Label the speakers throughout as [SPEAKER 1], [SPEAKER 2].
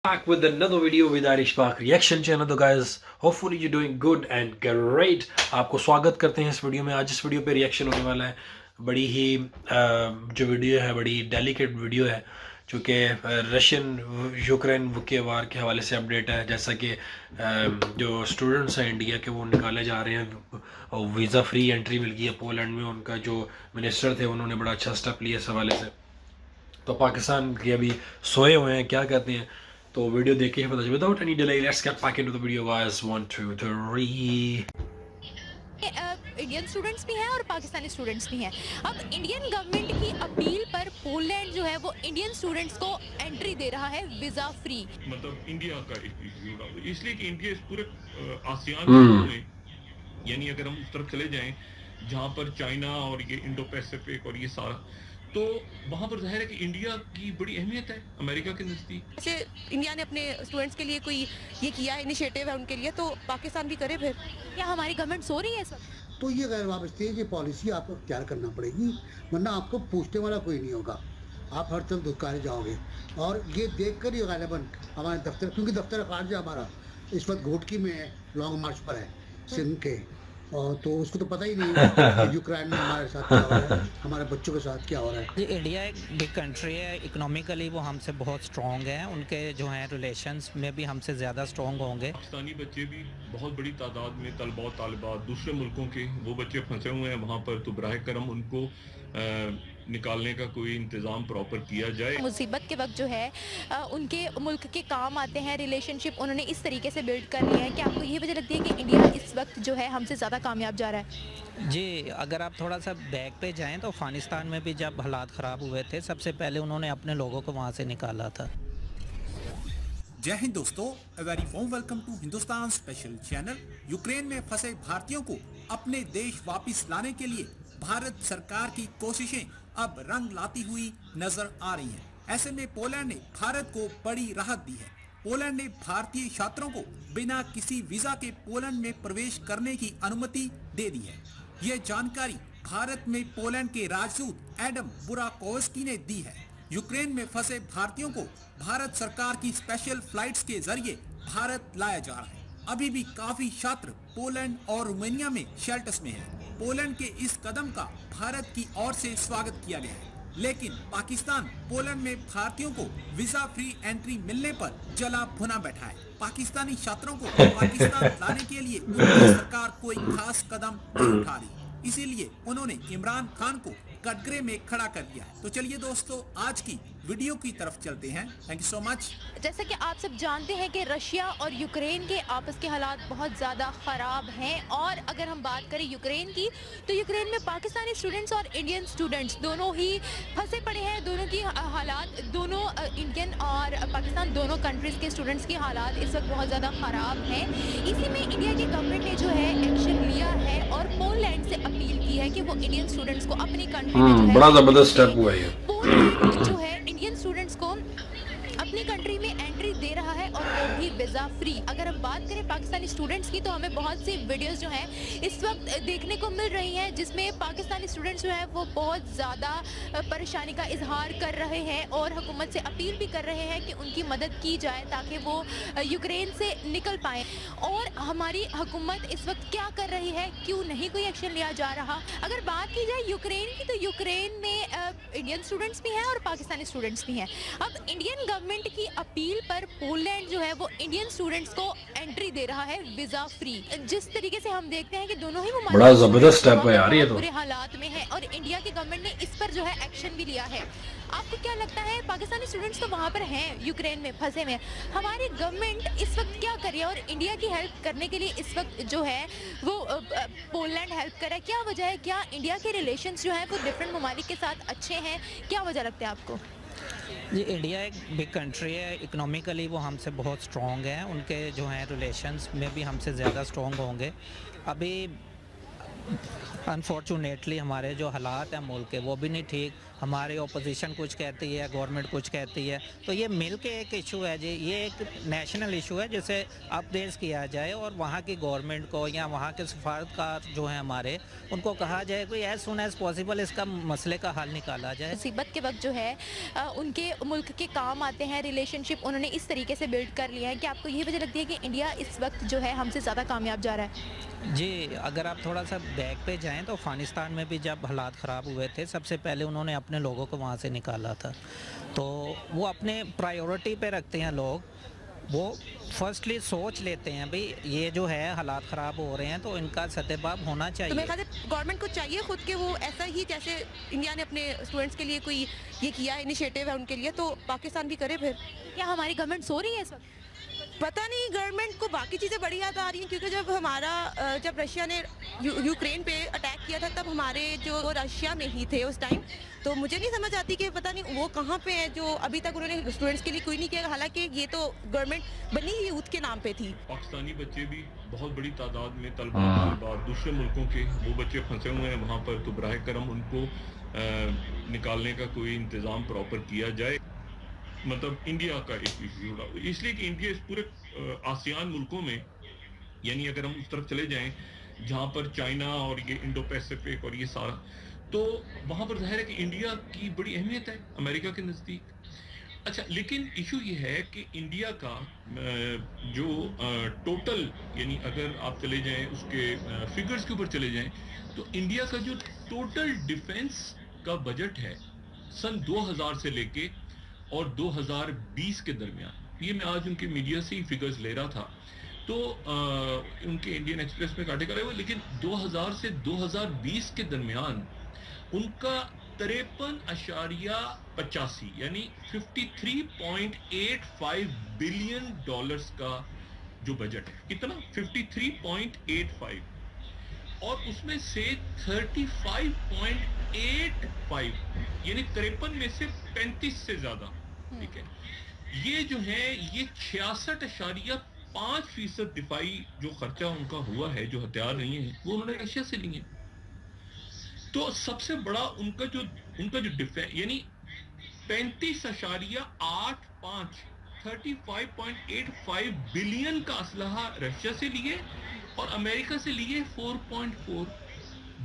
[SPEAKER 1] Back with another video with Irish Park reaction channel. तो guys, hopefully you're doing good and great. आपको स्वागत करते हैं इस वीडियो में। आज इस वीडियो पे रिएक्शन होने वाला है। बड़ी ही जो वीडियो है बड़ी डेलिकेट वीडियो है, चूँकि रशियन यूक्रेन के वार के हवाले से अपडेट है। जैसा कि जो स्टूडेंट्स हैं इंडिया के वो निकाले जा रहे हैं और वीज़ा फ्री एंट्री मिल गई है पोलैंड में। उनका जो मिनिस्टर थे उन्होंने बड़ा अच्छा स्टेप लिया इस हवाले से। तो पाकिस्तान के अभी सोए हुए हैं, क्या कहते हैं, तो वीडियो देख के पता चले। Without any delay let's get back into the video guys. 1 2 3
[SPEAKER 2] Indian students भी हैं और पाकिस्तानी स्टूडेंट्स भी हैं। अब इंडियन गवर्नमेंट की अपील पर पोलैंड जो है वो इंडियन स्टूडेंट्स को एंट्री दे रहा है वीजा फ्री।
[SPEAKER 3] मतलब इंडिया का इसलिए कि इंडिया इस पूरे आसियान में, यानी अगर हम उस तरफ चले जाएं जहां पर चाइना और ये इंडो पैसिफिक और ये सारा, तो वहां पर जाहिर है कि इंडिया की बड़ी अहमियत है अमेरिका के नजदीक।
[SPEAKER 2] जैसे इंडिया ने अपने स्टूडेंट्स के लिए कोई ये किया इनिशिएटिव है उनके लिए, तो पाकिस्तान भी करे फिर। क्या हमारी गवर्नमेंट सो रही है सब?
[SPEAKER 4] तो ये गैर वापसी है, ये पॉलिसी आपको तैयार करना पड़ेगी, वरना आपको पूछने वाला कोई नहीं होगा। आप हर तरफ दुत्कारे जाओगे और ये देख कर ही गालिबन हमारे दफ्तर, क्योंकि दफ्तर खारजा हमारा इस वक्त घोटकी में है, लॉन्ग मार्च पर है सिंध के, और तो उसको तो पता ही नहीं कि यूक्रेन में हमारे साथ क्या हो रहा है, हमारे बच्चों के साथ क्या हो रहा है।
[SPEAKER 5] ये इंडिया एक बिग कंट्री है, इकोनॉमिकली वो हमसे बहुत स्ट्रॉन्ग है, उनके जो हैं रिलेशंस में भी हमसे ज़्यादा स्ट्रॉन्ग होंगे।
[SPEAKER 3] पाकिस्तानी बच्चे भी बहुत बड़ी तादाद में तलबा और तालिबात दूसरे मुल्कों के वो बच्चे फंसे हुए हैं वहाँ पर, तो बराह करम उनको निकालने का कोई इंतज़ाम प्रॉपर किया जाए।
[SPEAKER 2] मुसीबत के वक्त जो है उनके मुल्क के काम आते हैं। रिलेशनशिप उन्होंने इस तरीके से बिल्ड कर लिया है कि आपको ये वजह लगती है कि इंडिया इस वक्त जो है हमसे ज़्यादा कामयाब जा रहा है।
[SPEAKER 5] जी, अगर आप थोड़ा सा बैक पे जाएं तो अफ़गानिस्तान में भी जब हालात ख़राब हुए थे, सबसे पहले उन्होंने अपने लोगों को वहाँ से निकाला था।
[SPEAKER 6] जय हिंद दोस्तों, a very warm welcome to Hindustan special channel. Ukraine में फंसे भारतीयों को अपने देश वापस लाने के लिए भारत सरकार की कोशिशें अब रंग लाती हुई नजर आ रही हैं। ऐसे में पोलैंड ने भारत को बड़ी राहत दी है। पोलैंड ने भारतीय छात्रों को बिना किसी वीजा के पोलैंड में प्रवेश करने की अनुमति दे दी है। यह जानकारी भारत में पोलैंड के राजदूत एडम बुराकोवस्की ने दी है। यूक्रेन में फंसे भारतीयों को भारत सरकार की स्पेशल फ्लाइट्स के जरिए भारत लाया जा रहा है। अभी भी काफी छात्र पोलैंड और रोमानिया में शेल्टर्स में हैं। पोलैंड के इस कदम का भारत की ओर से स्वागत किया गया है, लेकिन पाकिस्तान पोलैंड में भारतीयों को वीजा फ्री एंट्री मिलने पर जला भुना बैठा है। पाकिस्तानी छात्रों को पाकिस्तान लाने के लिए उनकी सरकार कोई खास कदम नहीं उठा रही, इसीलिए उन्होंने इमरान खान को कटघरे में खड़ा कर दिया है। तो चलिए दोस्तों, आज की वीडियो की तरफ चलते हैं। Thank you so much.
[SPEAKER 2] जैसा कि आप सब जानते हैं कि रशिया और यूक्रेन के आपस के हालात बहुत ज़्यादा ख़राब हैं, और अगर हम बात करें यूक्रेन की, तो यूक्रेन में पाकिस्तानी स्टूडेंट्स और इंडियन स्टूडेंट्स दोनों ही फंसे पड़े हैं। दोनों की हालात, दोनों इंडियन और पाकिस्तान दोनों कंट्रीज़ के स्टूडेंट्स की हालात इस वक्त बहुत ज़्यादा ख़राब हैं। इसी में इंडिया की गवर्नमेंट ने जो है एक्शन लिया है और पोलैंड से अपील की है कि वो इंडियन स्टूडेंट्स को अपनी कंट्री में जो है
[SPEAKER 1] बड़ा ज़बरदस्त स्टेप हुआ है।
[SPEAKER 2] पोलैंड जो है इंडियन स्टूडेंट्स को अपनी कंट्री में एंट्री दे रहा है, और वो भी वीज़ा फ्री। अगर हम बात करें पाकिस्तानी स्टूडेंट्स की, तो हमें बहुत सी वीडियोस जो हैं इस वक्त देखने को मिल रही हैं जिसमें पाकिस्तानी स्टूडेंट्स जो हैं वो बहुत ज़्यादा परेशानी का इजहार कर रहे हैं और हुकूमत से अपील भी कर रहे हैं कि उनकी मदद की जाए ताकि वो यूक्रेन से निकल पाएँ। और हमारी हुकूमत इस वक्त क्या कर रही है, क्यों नहीं कोई एक्शन लिया जा रहा? अगर बात की जाए यूक्रेन की, तो यूक्रेन में इंडियन स्टूडेंट्स भी हैं और पाकिस्तानी स्टूडेंट्स भी हैं। अब इंडियन गवर्नमेंट की अपील पर पोलैंड जो है वो इंडियन स्टूडेंट्स को एंट्री दे रहा है वीजा फ्री। जिस तरीके से हम देखते हैं कि दोनों ही
[SPEAKER 1] बड़ा जबरदस्त स्टेप है यार ये तो।
[SPEAKER 2] बुरे हालात में है और इंडिया की गवर्नमेंट ने इस पर जो है एक्शन भी लिया है। आपको क्या लगता है, पाकिस्तानी स्टूडेंट्स तो वहाँ पर हैं यूक्रेन में फंसे में, हमारी गवर्नमेंट इस वक्त क्या कर रही है? और इंडिया की हेल्प करने के लिए इस वक्त जो है वो पोलैंड हेल्प कर रहा है, क्या वजह है? क्या इंडिया के रिलेशंस जो हैं वो डिफरेंट ममालिक के साथ अच्छे हैं? क्या वजह लगता है आपको?
[SPEAKER 5] जी, इंडिया एक बिग कंट्री है, इकोनॉमिकली वो हमसे बहुत स्ट्रॉन्ग है, उनके जो हैं रिलेशंस में भी हमसे ज़्यादा स्ट्रॉन्ग होंगे। अभी अनफॉर्चुनेटली हमारे जो हालात हैं मुल्क के वो भी नहीं ठीक, हमारी ओपोजिशन कुछ कहती है, गवर्नमेंट कुछ कहती है। तो ये मिल के एक इशू है जी, ये एक नेशनल इशू है जिसे अपरेज किया जाए और वहाँ की गवर्नमेंट को या वहाँ के सफारतकार जो हैं हमारे, उनको कहा जाए कि एज सुन एज पॉसिबल इसका मसले का हल निकाला जाए।
[SPEAKER 2] मुसीबत के वक्त जो है उनके मुल्क के काम आते हैं। रिलेशनशिप उन्होंने इस तरीके से बिल्ड कर लिया है कि आपको ये वजह लगती है कि इंडिया इस वक्त जो है हमसे ज़्यादा कामयाब जा रहा है।
[SPEAKER 5] जी, अगर आप थोड़ा सा बैक पे जाएं तो अफ़गानिस्तान में भी जब हालात ख़राब हुए थे, सबसे पहले उन्होंने अपने लोगों को वहाँ से निकाला था। तो वो अपने प्रायोरिटी पे रखते हैं लोग, वो फर्स्टली सोच लेते हैं भाई ये जो है हालात ख़राब हो रहे हैं तो इनका सतबाब होना
[SPEAKER 7] तो
[SPEAKER 5] चाहिए।
[SPEAKER 7] मेरे ख्याल से गवर्नमेंट को चाहिए खुद के वो ऐसा ही जैसे इंडिया ने अपने स्टूडेंट्स के लिए कोई ये किया इनिशिएटिव है उनके लिए, तो पाकिस्तान भी करे फिर।
[SPEAKER 2] क्या हमारी गवर्नमेंट सो रही है इस वक्त?
[SPEAKER 7] पता नहीं, गवर्नमेंट को बाकी चीज़ें बड़ी याद आ रही हैं क्योंकि जब रशिया ने यूक्रेन पे अटैक किया था तब हमारे जो रशिया में ही थे उस टाइम। तो मुझे नहीं समझ आती कि पता नहीं वो कहाँ पे है जो अभी तक उन्होंने स्टूडेंट्स के लिए कोई नहीं किया, हालांकि ये तो गवर्नमेंट बनी ही यूथ के नाम पे थी।
[SPEAKER 3] पाकिस्तानी बच्चे भी बहुत बड़ी तादाद में तलबा दूसरे मुल्कों के वो बच्चे फंसे हुए हैं वहाँ पर, तो बराह करम उनको निकालने का कोई इंतज़ाम प्रॉपर किया जाए। मतलब इंडिया का एक इशू, इसलिए कि इंडिया इस पूरे आसियान मुल्कों में, यानी अगर हम उस तरफ चले जाएं जहाँ पर चाइना और ये इंडो पैसिफिक और ये सारा, तो वहाँ पर जाहिर है कि इंडिया की बड़ी अहमियत है अमेरिका के नज़दीक। अच्छा, लेकिन इशू ये है कि इंडिया का जो टोटल, यानी अगर आप चले जाएं उसके फिगर्स के ऊपर चले जाएं, तो इंडिया का जो टोटल डिफेंस का बजट है सन 2000 से लेके और 2020 के दरमियान, ये मैं आज उनके मीडिया से ही फिगर्स ले रहा था, तो उनके इंडियन एक्सप्रेस में काटे करे हुए, लेकिन 2000 से 2020 के दरमियान उनका 53.85 यानी 53.85 बिलियन डॉलर्स का जो बजट है, कितना 53.85, और उसमें से 35.85 यानी 53 में से 35 से ज्यादा, ठीक है, ये जो है ये 66.5% दिफाई जो खर्चा उनका हुआ है, जो हथियार नहीं है वो उन्होंने रशिया से लिए। तो सबसे बड़ा उनका जो डिफेंस यानी 35.85 बिलियन का असलहा रशिया से लिए और अमेरिका से लिए 4.4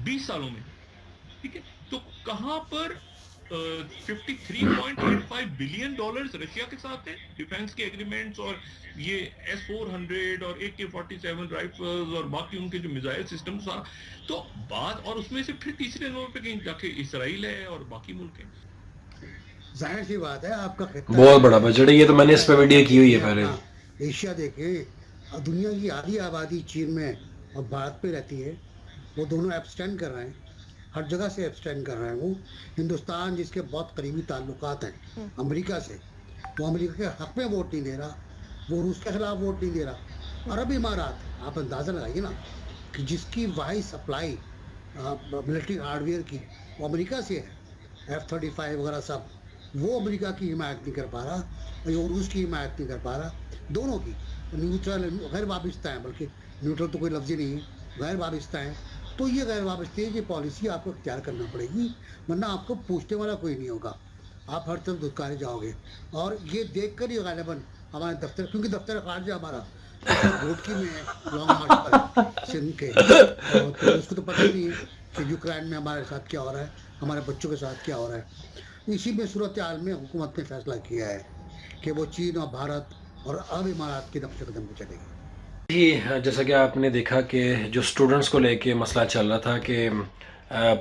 [SPEAKER 3] 20 सालों में, ठीक है। तो कहां पर 53.85 बिलियन डॉलर्स रशिया के साथ है डिफेंस के एग्रीमेंट्स और ये S-400 और AK-47 राइफल्स और बाकी उनके जो मिसाइल सिस्टम सारा, तो बात, और उसमें से फिर तीसरे नंबर पे कहीं जाके इसराइल है और बाकी मुल्क हैं।
[SPEAKER 4] जाहिर सी बात है, आपका
[SPEAKER 1] बहुत बड़ा बजट है, ये तो मैंने इस पे वीडियो की हुई है पहले।
[SPEAKER 4] एशिया देखे, दुनिया की आधी आबादी चीन में और भारत पे रहती है, वो दोनों एब्सटेंड कर रहे हैं, हर जगह से एब्सटेंड कर रहे हैं। वो हिंदुस्तान जिसके बहुत करीबी ताल्लुकात हैं अमेरिका से, वो अमेरिका के हक में वोट नहीं दे रहा, वो रूस के खिलाफ वोट नहीं दे रहा। अरब इमारात, आप अंदाज़ा लगाइए ना कि जिसकी वाही सप्लाई मिलिट्री हार्डवेयर की वो अमेरिका से है, F-35 वगैरह सब, वो अमेरिका की हिमायत नहीं कर पा रहा और वो रूस की हिमायत नहीं कर पा रहा, दोनों की न्यूट्रल गैर वाबस्ता है, बल्कि न्यूट्रल तो कोई लफ्ज़ ही नहीं है, गैर वाबस्ता है। तो ये गैर वाबस्ते की पॉलिसी आपको इख्तियार करना पड़ेगी, वरना आपको पूछने वाला कोई नहीं होगा, आप हर तरफ दुत्कारे जाओगे। और ये देख कर ही गालिबन हमारे दफ्तर, क्योंकि दफ्तर खारजा हमारा घोटकी में है, लॉन्ग मार्च पर सिंध के, तो उसको तो पता ही नहीं है कि यूक्रेन में हमारे साथ क्या हो रहा है, हमारे बच्चों के साथ क्या हो रहा है। इसी में सूरत हाल में हुकूमत ने फैसला किया है कि वो चीन और भारत और अरब इमारात के नक्शे कदम पर चलेगी।
[SPEAKER 1] जी, जैसा कि आपने देखा कि जो स्टूडेंट्स को लेके मसला चल रहा था कि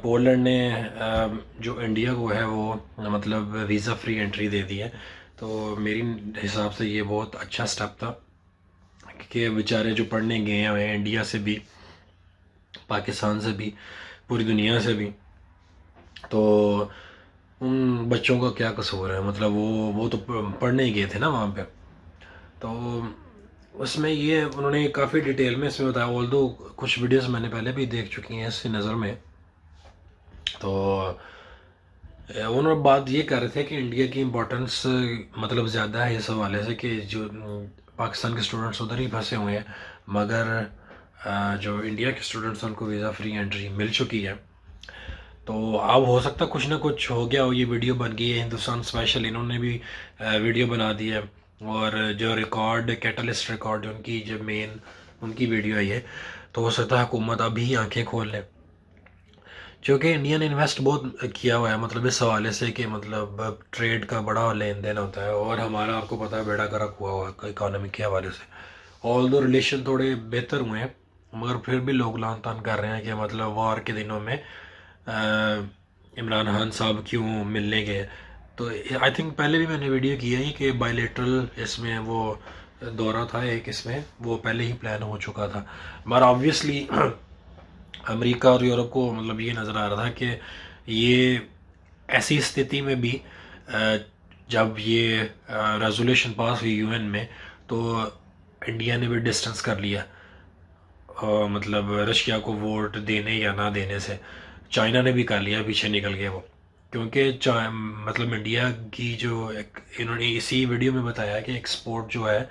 [SPEAKER 1] पोलैंड ने जो इंडिया को है वो मतलब वीज़ा फ्री एंट्री दे दी है, तो मेरी हिसाब से ये बहुत अच्छा स्टेप था कि बेचारे जो पढ़ने गए हुए हैं इंडिया से भी, पाकिस्तान से भी, पूरी दुनिया से भी, तो उन बच्चों का क्या कसूर है, मतलब वो तो पढ़ने ही गए थे ना वहाँ पे। तो उसमें ये उन्होंने काफ़ी डिटेल में इसमें बताया, ऑल्दो कुछ वीडियोस मैंने पहले भी देख चुकी हैं इसकी नज़र में। तो उन्होंने बात ये कर रहे थे कि इंडिया की इम्पोर्टेंस मतलब ज़्यादा है इस हवाले से कि जो पाकिस्तान के स्टूडेंट्स उधर ही फंसे हुए हैं, मगर जो इंडिया के स्टूडेंट्स हैं उनको वीज़ा फ्री एंट्री मिल चुकी है। तो अब हो सकता कुछ ना कुछ हो गया हो, ये वीडियो बन गई है हिंदुस्तान स्पेशल, इन्होंने भी वीडियो बना दी है, और जो रिकॉर्ड कैटलिस्ट रिकॉर्ड उनकी जो मेन उनकी वीडियो है ये, तो हो सकता है हुकूमत अभी आंखें खोल ले, क्योंकि इंडिया ने इन्वेस्ट बहुत किया हुआ है मतलब इस हवाले से कि मतलब ट्रेड का बड़ा लेन देन होता है, और हमारा आपको पता है बेड़ा गर्क हुआ है इकोनॉमी के हवाले से। ऑल दो रिलेशन थोड़े बेहतर हुए हैं, मगर फिर भी लोग लान तान कर रहे हैं कि मतलब वॉर के दिनों में इमरान खान साहब क्यों मिलने गए। तो आई थिंक पहले भी मैंने वीडियो किया ही कि बायलेटरल इसमें वो दौरा था एक, इसमें वो पहले ही प्लान हो चुका था, मगर ऑब्वियसली अमेरिका और यूरोप को मतलब ये नज़र आ रहा था कि ये ऐसी स्थिति में भी जब ये रेजोल्यूशन पास हुई यूएन में, तो इंडिया ने भी डिस्टेंस कर लिया मतलब रशिया को वोट देने या ना देने से। चाइना ने भी कर लिया, पीछे निकल गया वो, क्योंकि मतलब इंडिया की जो इन्होंने इसी वीडियो में बताया कि एक्सपोर्ट जो है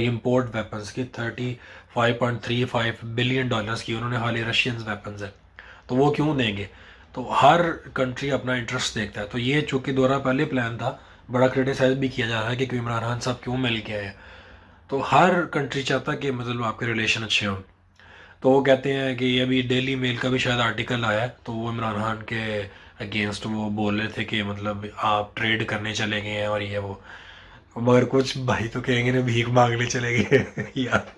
[SPEAKER 1] इंपोर्ट वेपन्स की 35.35 बिलियन डॉलर्स की उन्होंने हाल ही रशियन वेपन्स है, तो वो क्यों देंगे। तो हर कंट्री अपना इंटरेस्ट देखता है, तो ये चूँकि दौरा पहले प्लान था, बड़ा क्रिटिसाइज भी किया जा रहा है कि इमरान खान साहब क्यों मिल के आए। तो हर कंट्री चाहता है कि मतलब आपके रिलेशन अच्छे हों। तो वो कहते हैं कि अभी डेली मेल का भी शायद आर्टिकल आया, तो वो इमरान खान के अगेंस्ट वो बोल रहे थे कि मतलब आप ट्रेड करने चले गए हैं और ये वो, मगर कुछ भाई तो कहेंगे ना भीख मांगने चले गए यार।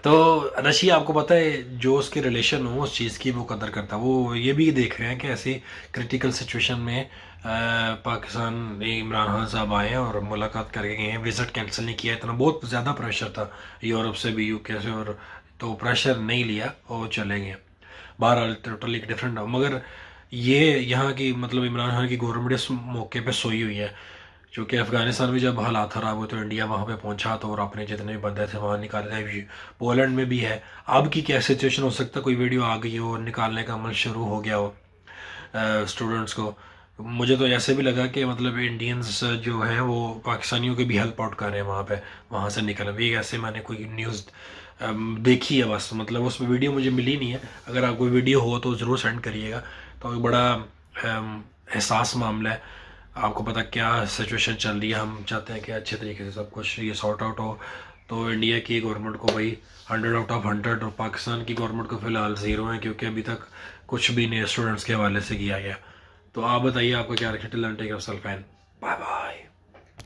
[SPEAKER 1] तो रशिया आपको पता है जो उसके रिलेशन हो उस चीज़ की वो कदर करता है। वो ये भी देख रहे हैं कि ऐसी क्रिटिकल सिचुएशन में पाकिस्तान में इमरान खान साहब आए हैं और मुलाकात करके गए हैं, विज़िट कैंसिल नहीं किया। इतना बहुत ज़्यादा प्रेशर था यूरोप से भी, यूके से, और तो प्रेशर नहीं लिया और चले गए। बहरहाल टोटली डिफरेंट, मगर ये यहाँ की मतलब इमरान खान की गवर्नमेंट इस मौके पे सोई हुई है, क्योंकि अफ़गानिस्तान में जब हालात ख़राब हुए तो इंडिया वहाँ पे पहुँचा तो, और अपने जितने भी बंदे थे वहाँ निकाले थे। पोलैंड में भी है। अब की क्या सिचुएशन हो सकता है, कोई वीडियो आ गई हो, निकालने का अमल शुरू हो गया हो स्टूडेंट्स को। मुझे तो ऐसे भी लगा कि मतलब इंडियंस जो हैं वो पाकिस्तानियों के भी हेल्प आउट कर रहे हैं वहाँ पे, वहाँ से निकल भी। ऐसे मैंने कोई न्यूज़ देखी है बस, मतलब उसमें वीडियो मुझे मिली नहीं है। अगर आप कोई वीडियो हो तो ज़रूर सेंड करिएगा। तो एक बड़ा एहसास मामला है, आपको पता क्या सिचुएशन चल रही है। हम चाहते हैं कि अच्छे तरीके से सब कुछ ये सॉर्ट आउट हो। तो इंडिया की गवर्नमेंट को भाई 100 आउट ऑफ 100, और पाकिस्तान की गवर्नमेंट को फ़िलहाल 0 है, क्योंकि अभी तक कुछ भी नहीं स्टूडेंट्स के हवाले से किया गया। तो आप बताइए आपको क्या रखें। Till then take care of yourself and bye bye.